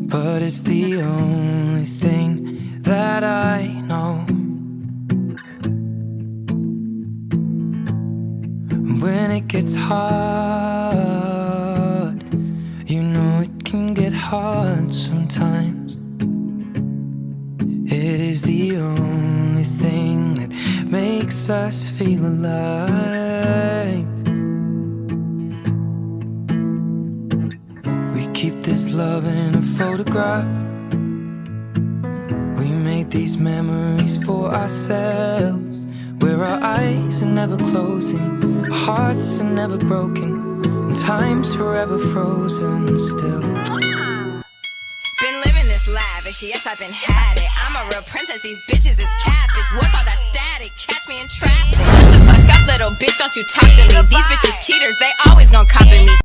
but it's the only thing that I know. When it gets hard, you know it can get hard sometimes. It is the only thing that makes us feel alive. We keep this love in a photograph. We made these memories for ourselves, where our eyes are never closing, our hearts are never broken, and time's forever frozen still. Been living this lavish, yes, I've been had it. I'm a real princess, these bitches is catfish. What's all that static? Catch me in traffic. Shut the fuck up, little bitch, don't you talk to me. These bitches cheaters, they always gon' copy me.